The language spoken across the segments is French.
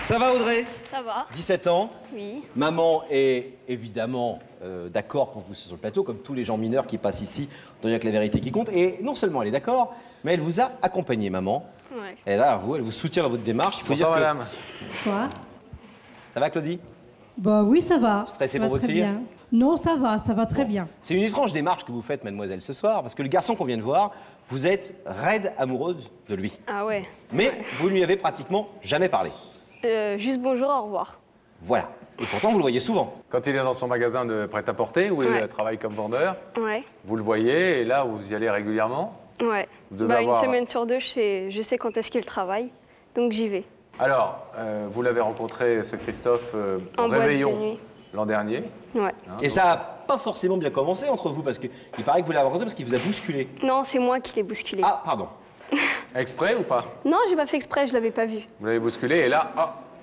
Ça va Audrey? Ça va. 17 ans. Oui. Maman est évidemment d'accord pour vous sur le plateau, comme tous les gens mineurs qui passent ici, dont il n'y a que la vérité qui compte. Et non seulement elle est d'accord, mais elle vous a accompagné, maman. Ouais. Elle est là, elle vous soutient dans votre démarche. Il faut dire que... madame. Quoi? Ça va Claudie? Bah oui, ça va. Stressée Ça va pour votre très fille? bien. Non, ça va très bien. C'est une étrange démarche que vous faites, mademoiselle, ce soir, parce que le garçon qu'on vient de voir, vous êtes raide amoureuse de lui. Ah ouais. Mais vous ne lui avez pratiquement jamais parlé. Juste bonjour, au revoir. Voilà. Et pourtant, vous le voyez souvent. Quand il est dans son magasin de prêt-à-porter, où Ouais. il travaille comme vendeur, Ouais. vous le voyez, et là, vous y allez régulièrement. Ouais. Vous devez Une avoir- semaine sur deux, je sais quand est-ce qu'il travaille, donc j'y vais. Alors, vous l'avez rencontré, ce Christophe, au En boîte de réveillon nuit. l'an dernier. Ouais. Et ça n'a pas forcément bien commencé entre vous, parce qu'il paraît que vous l'avez rencontré parce qu'il vous a bousculé. Non, c'est moi qui l'ai bousculé. Ah, pardon. Exprès ou pas? Non, j'ai pas fait exprès, je l'avais pas vu. Vous l'avez bousculé, et là,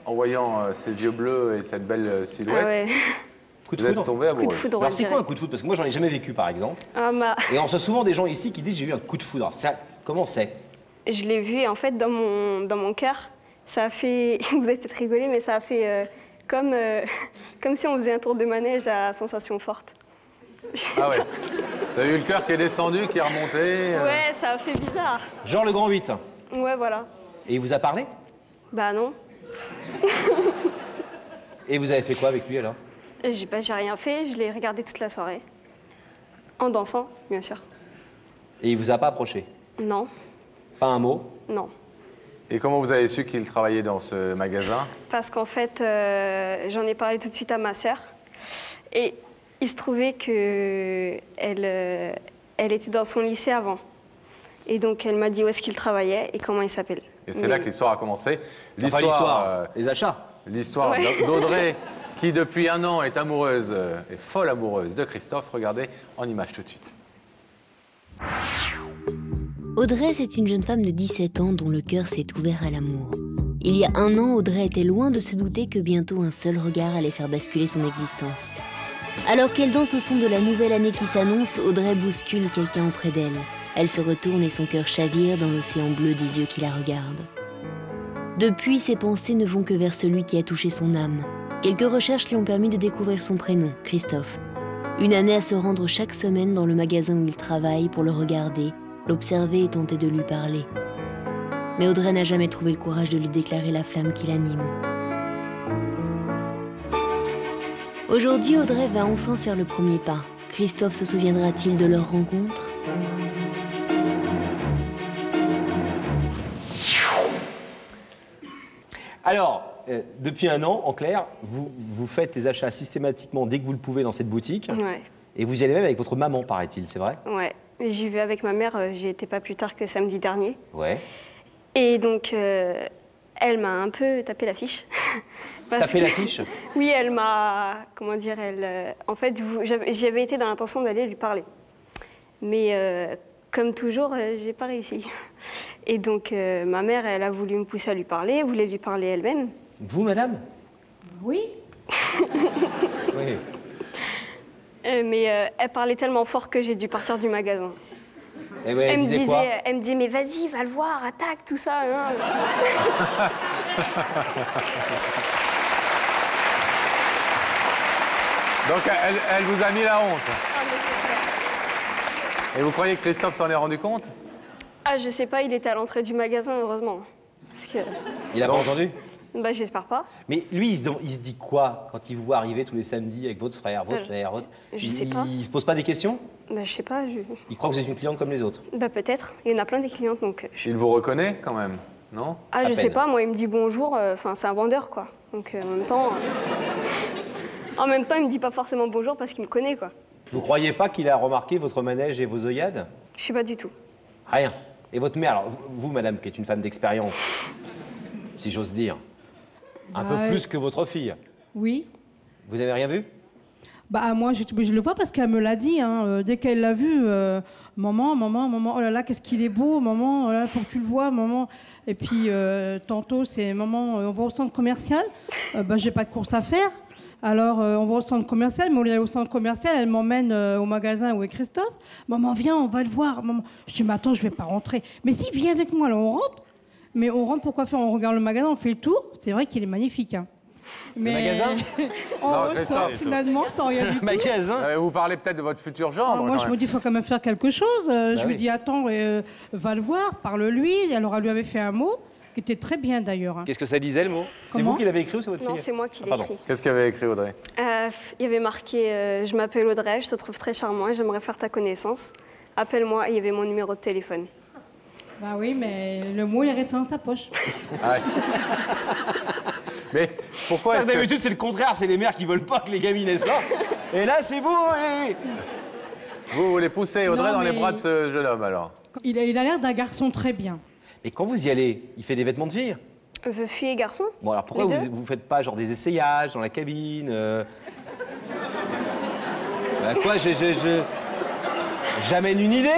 en voyant ses yeux bleus et cette belle silhouette, Ah ouais. Coup de vous êtes foudre. tombé amoureux. Coup de foudre, on Alors, c'est quoi dirait. un coup de foudre? Parce que moi, j'en ai jamais vécu, par exemple. Ah, Et on reçoit souvent des gens ici qui disent j'ai eu un coup de foudre. Alors, ça, comment c'est? je l'ai vu et en fait, dans mon cœur, ça a fait. Vous avez peut-être rigolé, mais ça a fait comme si on faisait un tour de manège à sensation forte. Ah ouais. Vous avez eu le cœur qui est descendu, qui est remonté. Ouais, ça a fait bizarre. Genre le grand 8. Ouais, voilà. Et il vous a parlé? Bah non. Et vous avez fait quoi avec lui alors? J'ai rien fait, je l'ai regardé toute la soirée. En dansant, bien sûr. Et il vous a pas approché? Non, Pas un mot? non. Et comment vous avez su qu'il travaillait dans ce magasin? Parce qu'en fait, j'en ai parlé tout de suite à ma sœur. Et il se trouvait que elle était dans son lycée avant. Et donc, elle m'a dit où est-ce qu'il travaillait et comment il s'appelle. Et c'est là que l'histoire a commencé. Enfin, les achats. L'histoire Ouais. d'Audrey, qui depuis un an est amoureuse, est folle amoureuse de Christophe. Regardez en image tout de suite. Audrey, c'est une jeune femme de 17 ans dont le cœur s'est ouvert à l'amour. Il y a un an, Audrey était loin de se douter que bientôt un seul regard allait faire basculer son existence. Alors qu'elle danse au son de la nouvelle année qui s'annonce, Audrey bouscule quelqu'un auprès d'elle. Elle se retourne et son cœur chavire dans l'océan bleu des yeux qui la regardent. Depuis, ses pensées ne vont que vers celui qui a touché son âme. Quelques recherches lui ont permis de découvrir son prénom, Christophe. Une année à se rendre chaque semaine dans le magasin où il travaille pour le regarder, l'observer et tenter de lui parler. Mais Audrey n'a jamais trouvé le courage de lui déclarer la flamme qui l'anime. Aujourd'hui, Audrey va enfin faire le premier pas. Christophe se souviendra-t-il de leur rencontre ? Alors, depuis un an, en clair, vous faites les achats systématiquement dès que vous le pouvez dans cette boutique. Ouais, Et vous y allez même avec votre maman, paraît-il, c'est vrai? ouais. Et j'y vais avec ma mère, j'y étais pas plus tard que samedi dernier. Ouais. Et donc, elle m'a un peu tapé l'affiche. Tapé l'affiche? Oui, elle m'a... Comment dire, en fait, j'y avais été dans l'intention d'aller lui parler. Mais comme toujours, j'ai pas réussi. Et donc, ma mère, elle a voulu me pousser à lui parler, voulait lui parler elle-même. Vous, madame? Oui. Oui. Mais elle parlait tellement fort que j'ai dû partir du magasin. Et ouais, elle disait quoi? Elle me disait, mais vas-y, va le voir, attaque, tout ça. Hein. Donc elle vous a mis la honte. Ah, mais c'est clair. Et vous croyez que Christophe s'en est rendu compte? Ah, je sais pas, il était à l'entrée du magasin, heureusement. Parce que... Il a pas entendu? Bah, j'espère pas. Mais lui, il se dit quoi quand il vous voit arriver tous les samedis avec votre frère, votre mère, votre... Je sais pas. Il se pose pas des questions? Bah, je sais pas. Il croit que vous êtes une cliente comme les autres? Bah, peut-être. Il y en a plein des clientes, donc... Il vous reconnaît quand même, non? Ah, À je sais peine. pas, moi, il me dit bonjour, enfin, c'est un vendeur, quoi. Donc, en même temps... En même temps, il me dit pas forcément bonjour parce qu'il me connaît, quoi. Vous croyez pas qu'il a remarqué votre manège et vos œillades? Je sais pas du tout. Rien. Et votre mère, alors vous, madame, qui est une femme d'expérience, si j'ose dire, un peu plus que votre fille, Oui. vous n'avez rien vu? Bah moi, je le vois parce qu'elle me l'a dit. Hein. Dès qu'elle l'a vu, maman, oh là là, qu'est-ce qu'il est beau, maman, oh là, faut que tu le vois, maman. Et puis tantôt, c'est maman, on va au centre commercial. Bah j'ai pas de course à faire. Alors on va au centre commercial, mais au lieu d'aller au centre commercial, elle m'emmène au magasin où est Christophe. Maman, viens, on va le voir. Maman. Je dis, mais attends, je vais pas rentrer. Mais si, viens avec moi, là, on rentre. Mais on rentre pour quoi faire? On regarde le magasin, on fait le tour. C'est vrai qu'il est magnifique. Hein. Mais magasin on Non, ressort Christophe. finalement sans rien du tout. Magasin. Vous parlez peut-être de votre futur Alors, gendre. moi, quand je me même. dis, il faut quand même faire quelque chose. Je oui. lui dis, attends, va le voir, parle-lui. Alors, elle lui avait fait un mot qui était très bien d'ailleurs. Hein. Qu'est-ce que ça disait le mot? C'est Comment vous qui l'avez écrit ou c'est votre Non, fille? c'est moi qui l'ai pardon. écrit. Qu'est-ce qu'avait écrit Audrey? Il y avait marqué Je m'appelle Audrey, je te trouve très charmant et j'aimerais faire ta connaissance. Appelle-moi et il y avait mon numéro de téléphone. Bah oui, mais le mot, il est resté dans sa poche. Ah ouais. Mais pourquoi Ça, est-ce que... d'habitude, c'est le contraire, c'est les mères qui veulent pas que les gamines aient ça. Et là, c'est vous. Vous voulez pousser Audrey Non, dans les mais- bras de ce jeune homme, alors? Il a l'air d'un garçon très bien. Et quand vous y allez, il fait des vêtements de fille? Fille et garçon? Bon, alors pourquoi Les vous deux. vous faites pas genre des essayages dans la cabine Bah quoi, j'amène une idée?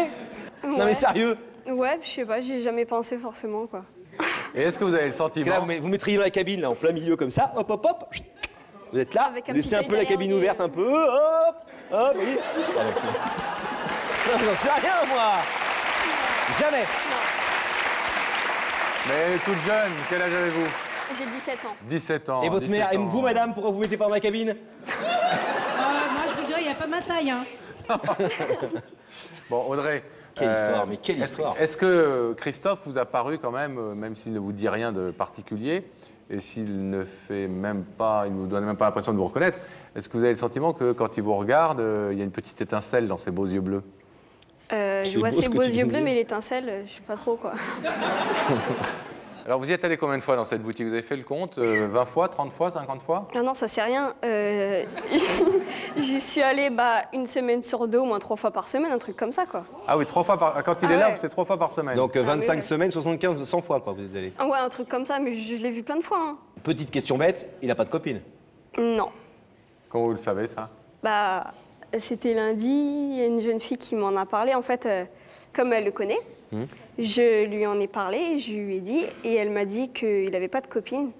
Non mais Ouais. sérieux? Ouais, je sais pas, j'ai jamais pensé forcément, quoi. Et est-ce que vous avez le Parce que là, sentiment... vous mettriez dans la cabine, là, en plein milieu comme ça, hop, hop, hop. Vous êtes là, Avec un vous laissez petit un œil peu la derrière, cabine mais- ouverte, un peu, hop, hop, et... Pardon. Non, j'en sais rien, moi. Jamais. Mais toute jeune, quel âge avez-vous? J'ai 17 ans. 17 ans. Et votre 17 mère, et ans. vous, madame, pourquoi vous mettez pas dans la cabine? Moi, je vous dirais, il n'y a pas ma taille. Hein. Bon, Audrey... Quelle histoire, mais quelle est-ce- histoire. Est-ce que Christophe vous a paru quand même s'il ne vous dit rien de particulier, et s'il ne fait même pas, il ne vous donne même pas l'impression de vous reconnaître, est-ce que vous avez le sentiment que quand il vous regarde, il y a une petite étincelle dans ses beaux yeux bleus? Je C'est vois beau ses ce que beaux tu yeux viens de bleus, dire. mais l'étincelle, je sais pas trop, quoi. Alors vous y êtes allé combien de fois dans cette boutique? Vous avez fait le compte 20 fois, 30 fois, 50 fois? Ah non, ça c'est rien. J'y suis allée une semaine sur deux, au moins 3 fois par semaine, un truc comme ça, quoi. Ah oui, 3 fois par... Quand il Ah est là, ouais. c'est 3 fois par semaine. Donc 25 oui. semaines, 75, 100 fois, quoi, vous êtes allé. Ah ouais, un truc comme ça, mais je l'ai vu plein de fois. Hein. Petite question bête, il a pas de copine. Non. Comment vous le savez, ça? C'était lundi, il y a une jeune fille qui m'en a parlé. En fait, comme elle le connaît, je lui en ai parlé, je lui ai dit, et elle m'a dit qu'il n'avait pas de copine.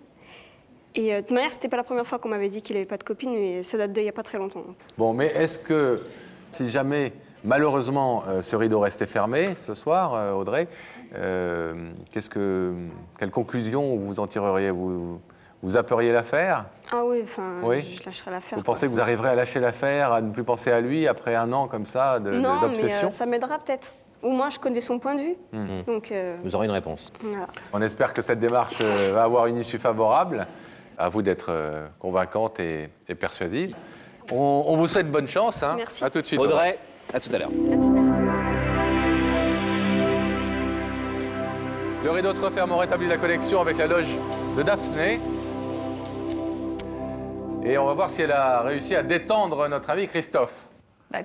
Et de toute manière, c'était pas la première fois qu'on m'avait dit qu'il n'avait pas de copine, mais ça date d'il n'y a pas très longtemps. Bon, mais est-ce que, si jamais, malheureusement, ce rideau restait fermé ce soir, Audrey, quelle conclusion vous en tireriez? Vous zapperiez l'affaire? Ah oui, Oui. je lâcherai l'affaire. Vous quoi. pensez que vous arriverez à lâcher l'affaire, à ne plus penser à lui après un an comme ça Non, d'obsession? mais ça m'aidera peut-être. Au moins, je connais son point de vue. Donc, Vous aurez une réponse. voilà. On espère que cette démarche va avoir une issue favorable. À vous d'être convaincante et persuasive. On vous souhaite bonne chance. Hein. Merci. À tout de suite. Audrey, à tout à l'heure. À tout à l'heure. Le rideau se referme, on rétablit la connexion avec la loge de Daphné. Et on va voir si elle a réussi à détendre notre ami Christophe.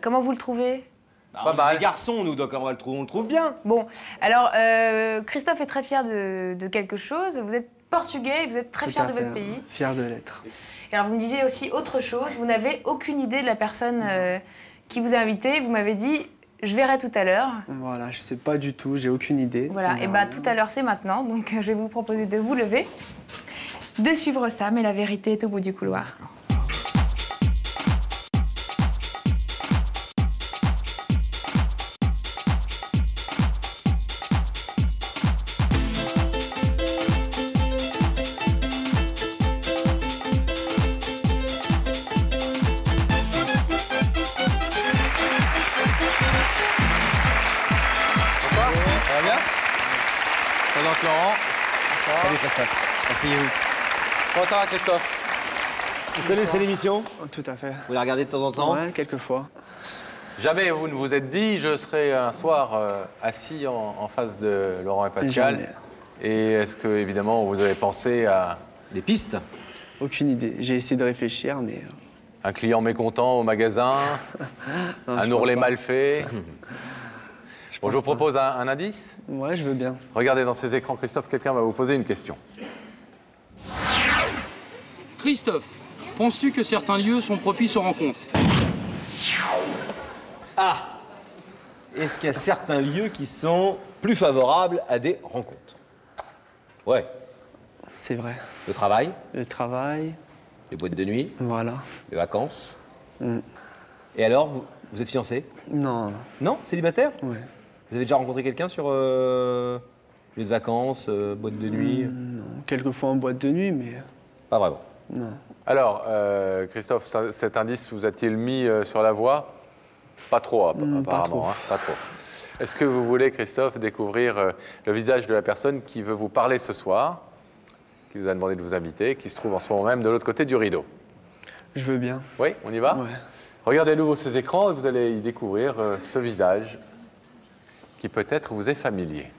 Comment vous le trouvez? Pas mal. Les garçons, nous, donc on le trouve bien. Bon, alors Christophe est très fier de quelque chose. Vous êtes portugais et vous êtes très Tout fier à de fait, votre pays. Fier de l'être. Et alors vous me disiez aussi autre chose. Vous n'avez aucune idée de la personne qui vous a invité. Vous m'avez dit, je verrai tout à l'heure. Voilà, je sais pas du tout, j'ai aucune idée. Voilà, On et verra. tout à l'heure c'est maintenant. Donc je vais vous proposer de vous lever, de suivre ça, mais la vérité est au bout du couloir. Ça va bien? Présente Laurent. Salut Christophe. Asseyez-vous. Comment ça va Christophe? Vous connaissez l'émission? Tout à fait. Vous la regardez de temps en temps? Ouais, quelquefois. Jamais vous ne vous êtes dit, je serai un soir assis en face de Laurent et Pascal. Jamais. Et est-ce que, évidemment, vous avez pensé à Des pistes? Aucune idée. J'ai essayé de réfléchir, mais... un client mécontent au magasin, non, un je ourlet pense pas. mal fait? Bon, je vous propose un indice. Ouais, je veux bien. Regardez dans ces écrans, Christophe, quelqu'un va vous poser une question. Christophe, penses-tu que certains lieux sont propices aux rencontres? Ah! Est-ce qu'il y a certains lieux qui sont plus favorables à des rencontres? Ouais. C'est vrai. Le travail, Le travail, les boîtes de nuit, voilà. les vacances. Mm. Et alors, vous êtes fiancé? Non, Non? Célibataire? ouais. Vous avez déjà rencontré quelqu'un sur Lieu de vacances, boîte de nuit? Non, quelquefois en boîte de nuit, mais Pas vraiment. non. Alors, Christophe, cet indice vous a-t-il mis sur la voie? Pas trop, apparemment. pas trop. Hein, pas trop. Est-ce que vous voulez, Christophe, découvrir le visage de la personne qui veut vous parler ce soir, qui vous a demandé de vous inviter, qui se trouve en ce moment même de l'autre côté du rideau? Je veux bien. Oui, on y va? Ouais. Regardez à nouveau ces écrans et vous allez y découvrir ce visage qui peut-être vous est familier.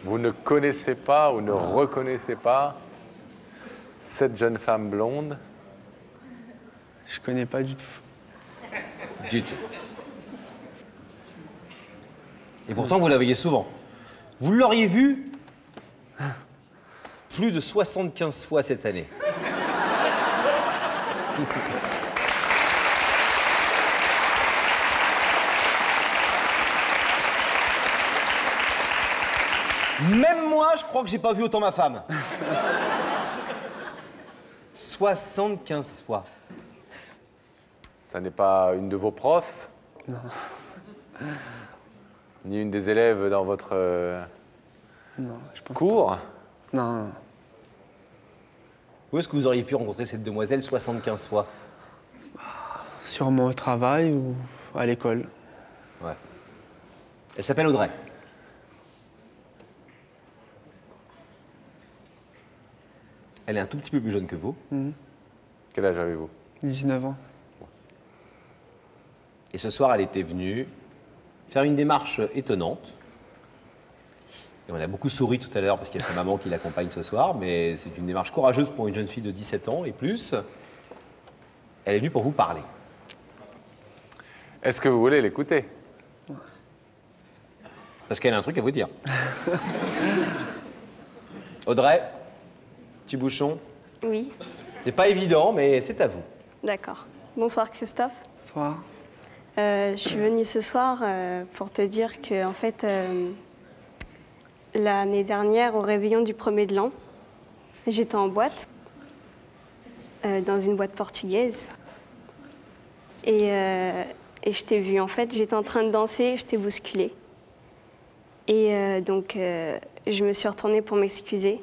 Vous ne connaissez pas ou ne reconnaissez pas cette jeune femme blonde? Je connais pas du tout. Du tout. Et pourtant, vous la voyez souvent. Vous l'auriez vue plus de 75 fois cette année. Même moi, je crois que j'ai pas vu autant ma femme. 75 fois. Ça n'est pas une de vos profs? Non. Ni une des élèves dans votre Non, je pense cours? Non, non. Où est-ce que vous auriez pu rencontrer cette demoiselle 75 fois? Sûrement au travail ou à l'école. Ouais. Elle s'appelle Audrey. Elle est un tout petit peu plus jeune que vous. Quel âge avez-vous? 19 ans. Et ce soir, elle était venue faire une démarche étonnante. Et on a beaucoup souri tout à l'heure parce qu'il y a sa maman qui l'accompagne ce soir, mais c'est une démarche courageuse pour une jeune fille de 17 ans et plus. Elle est venue pour vous parler. Est-ce que vous voulez l'écouter? Parce qu'elle a un truc à vous dire. Audrey, petit bouchon, Oui, c'est pas évident, mais c'est à vous. d'accord. Bonsoir Christophe. Bonsoir. Je suis venue ce soir pour te dire que, en fait, l'année dernière, au réveillon du 1er de l'an, j'étais en boîte, dans une boîte portugaise. Et je t'ai vue, en fait, j'étais en train de danser, je t'ai bousculée. Et donc, je me suis retournée pour m'excuser.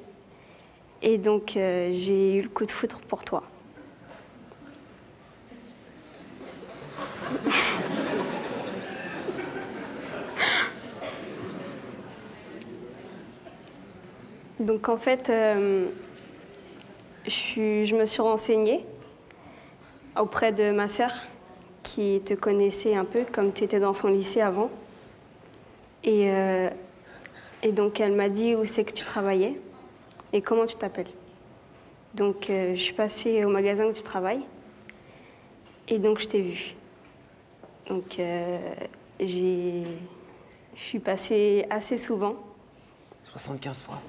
Et donc, j'ai eu le coup de foudre pour toi. Donc, en fait, je me suis renseignée auprès de ma sœur, qui te connaissait un peu, comme tu étais dans son lycée avant. Et donc, elle m'a dit où c'est que tu travaillais et comment tu t'appelles. Donc, je suis passée au magasin où tu travailles et donc je t'ai vue. Donc, je suis passée assez souvent. 75 fois.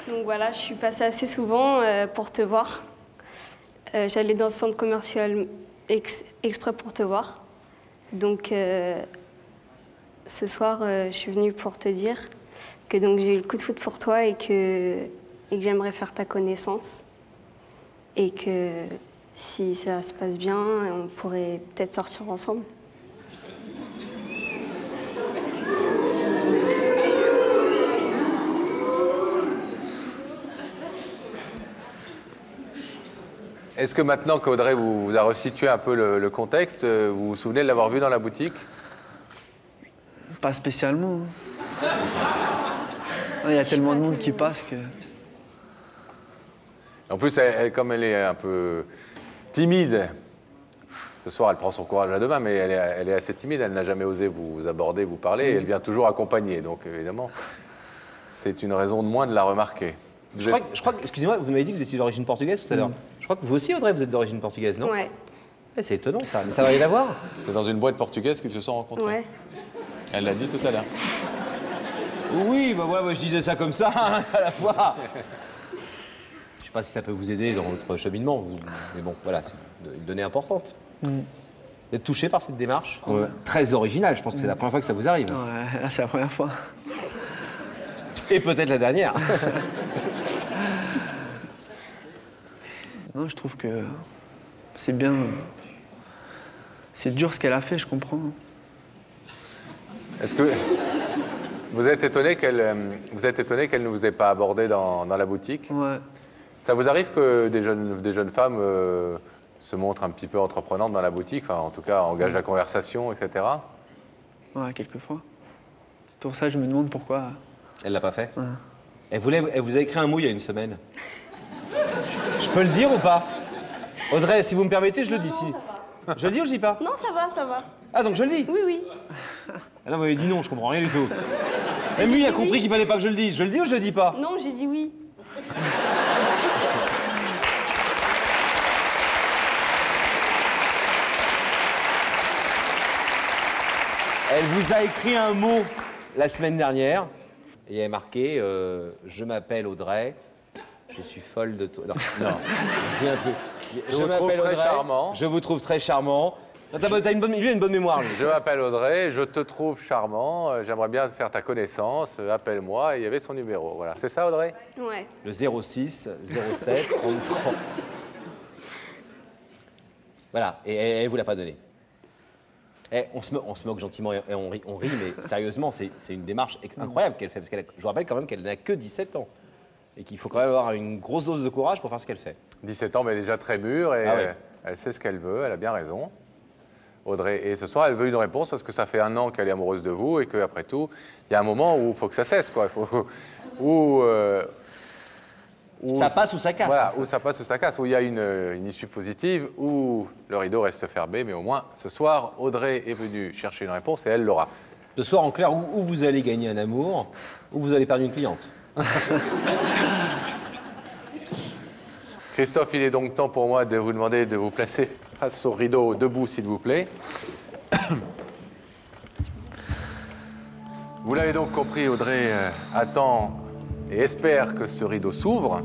Donc voilà, je suis passée assez souvent pour te voir. J'allais dans ce centre commercial exprès pour te voir. Donc ce soir, je suis venue pour te dire que donc j'ai eu le coup de foudre pour toi et que j'aimerais faire ta connaissance. Et que si ça se passe bien, on pourrait peut-être sortir ensemble. Est-ce que maintenant qu'Audrey vous a resitué un peu le contexte, vous vous souvenez de l'avoir vue dans la boutique? Pas spécialement. Il y a tellement de monde qui passe que... En plus, comme elle est un peu timide, ce soir elle prend son courage à deux mains, mais elle est assez timide, elle n'a jamais osé vous aborder, vous parler, et elle vient toujours accompagner. Donc évidemment, c'est une raison de moins de la remarquer. Je crois que, excusez-moi, vous m'avez dit que vous étiez d'origine portugaise tout à l'heure. Je crois que vous aussi, Audrey, vous êtes d'origine portugaise, non? Ouais. Ouais, c'est étonnant ça, mais ça va rien à voir. C'est dans une boîte portugaise qu'ils se sont rencontrés. Ouais. Elle l'a dit tout à l'heure. Oui, bah ouais, moi je disais ça comme ça, hein, à la fois. Je sais pas si ça peut vous aider dans votre cheminement, mais bon, voilà, c'est une donnée importante. Vous êtes touché par cette démarche très originale, je pense que c'est la première fois que ça vous arrive. Ouais, là, c'est la première fois. Et peut-être la dernière. Non, je trouve que c'est bien. C'est dur ce qu'elle a fait, je comprends. Est-ce que vous êtes étonné qu'elle ne vous ait pas abordé dans la boutique? Ouais. Ça vous arrive que des jeunes femmes se montrent un petit peu entreprenantes dans la boutique, enfin en tout cas engagent la conversation, etc. Ouais, quelquefois. Pour ça, je me demande pourquoi. Elle l'a pas fait? Ouais. Elle vous a écrit un mot il y a une semaine. Je peux le dire ou pas? Audrey, si vous me permettez, je le dis. Si. Je le dis ou je le dis pas? Non, ça va, ça va. Ah, donc je le dis? Oui, oui. Ah non, vous m'avez dit non, je comprends rien du tout. Même lui, il a compris qu'il fallait pas que je le dise. Je le dis ou je le dis pas? Non, j'ai dit oui. Elle vous a écrit un mot la semaine dernière et elle a marqué je m'appelle Audrey, je suis folle de toi. Non, je me souviens plus. Je vous trouve très charmant. Je vous trouve très charmant. Lui a une bonne mémoire. Lui. Je m'appelle Audrey, je te trouve charmant, j'aimerais bien faire ta connaissance, appelle-moi, et il y avait son numéro. Voilà, c'est ça Audrey? Ouais. Le 06 07 33. Voilà, et elle vous l'a pas donné. On se moque gentiment et on rit, mais sérieusement, c'est une démarche incroyable qu'elle fait. Parce je vous rappelle quand même qu'elle n'a que 17 ans. Et qu'il faut quand même avoir une grosse dose de courage pour faire ce qu'elle fait. 17 ans, mais elle est déjà très mûre et oui. Elle sait ce qu'elle veut, elle a bien raison. Audrey, et ce soir, elle veut une réponse parce que ça fait 1 an qu'elle est amoureuse de vous et qu'après tout, il y a un moment où il faut que ça cesse, quoi. Ça passe ou ça casse. Voilà, où ça passe ou ça casse, où il y a une issue positive, où le rideau reste fermé, mais au moins, ce soir, Audrey est venue chercher une réponse et elle l'aura. Ce soir, en clair, où vous allez gagner un amour, ou vous allez perdre une cliente. Christophe, il est donc temps pour moi de vous demander de vous placer face au rideau debout, s'il vous plaît. Vous l'avez donc compris, Audrey attend et espère que ce rideau s'ouvre.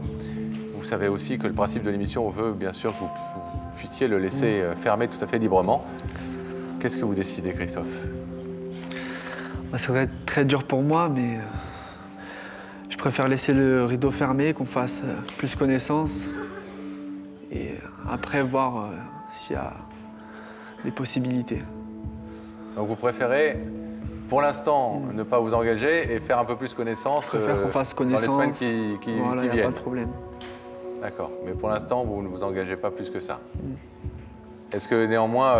Vous savez aussi que le principe de l'émission veut, bien sûr, que vous puissiez le laisser fermer tout à fait librement. Qu'est-ce que vous décidez, Christophe? Ça va être très dur pour moi, mais je préfère laisser le rideau fermé, qu'on fasse plus connaissance. Et après, voir s'il y a des possibilités. Donc vous préférez, pour l'instant, ne pas vous engager et faire un peu plus connaissance, qu'on fasse connaissance dans les semaines qui voilà, viennent. Il n'y a pas de problème. D'accord. Mais pour l'instant, vous ne vous engagez pas plus que ça. Est-ce que néanmoins,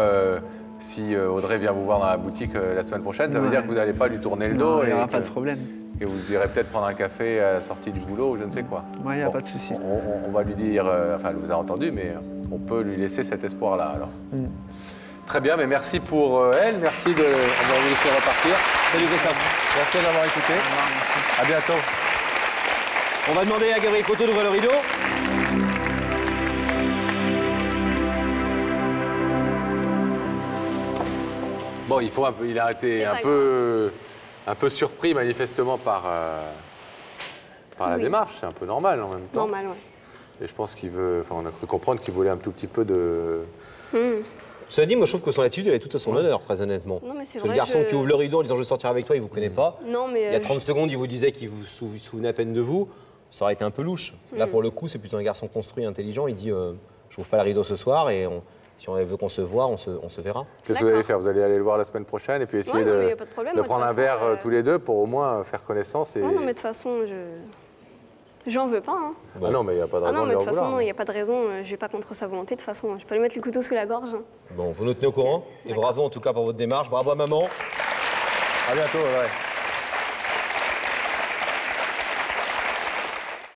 si Audrey vient vous voir dans la boutique la semaine prochaine, ça veut dire que vous n'allez pas lui tourner le dos? Il n'y aura pas de problème. Et vous irez peut-être prendre un café à la sortie du boulot ou je ne sais quoi. Oui, il n'y a pas de souci. On va lui dire, enfin elle vous a entendu, mais on peut lui laisser cet espoir-là alors. Très bien, mais merci pour elle, merci de vous laisser repartir. Salut Christophe. Merci de m'avoir écouté. Merci. À bientôt. On va demander à Gabriel Coteau d'ouvrir le rideau. Bon, il a été un peu surpris manifestement par la démarche. C'est un peu normal en même temps. Normal, oui. Et je pense on a cru comprendre qu'il voulait un tout petit peu de... Cela dit, moi je trouve que son attitude, elle est toute à son honneur, très honnêtement. Non, mais c'est le vrai, garçon qui ouvre le rideau en disant je sortirai avec toi, il vous connaît pas. Non, mais il y a 30 secondes, il vous disait qu'il vous souvenait à peine de vous. Ça aurait été un peu louche. Là, pour le coup, c'est plutôt un garçon construit, intelligent. Il dit je n'ouvre pas le rideau ce soir et si on veut qu'on se voit, on se verra. Qu'est-ce que vous allez faire? Vous allez aller le voir la semaine prochaine et puis essayer de prendre un verre tous les deux pour au moins faire connaissance. Et... Non, mais de toute façon, j'en veux pas. Hein. Bon. Ah non, mais il n'y a pas de raison non, mais de de toute façon, vouloir. il n'y a pas de raison. Je vais pas contre sa volonté. De toute façon, je peux lui mettre le couteau sous la gorge. Bon, vous nous tenez au courant. Et bravo en tout cas pour votre démarche. Bravo à maman. À bientôt, ouais.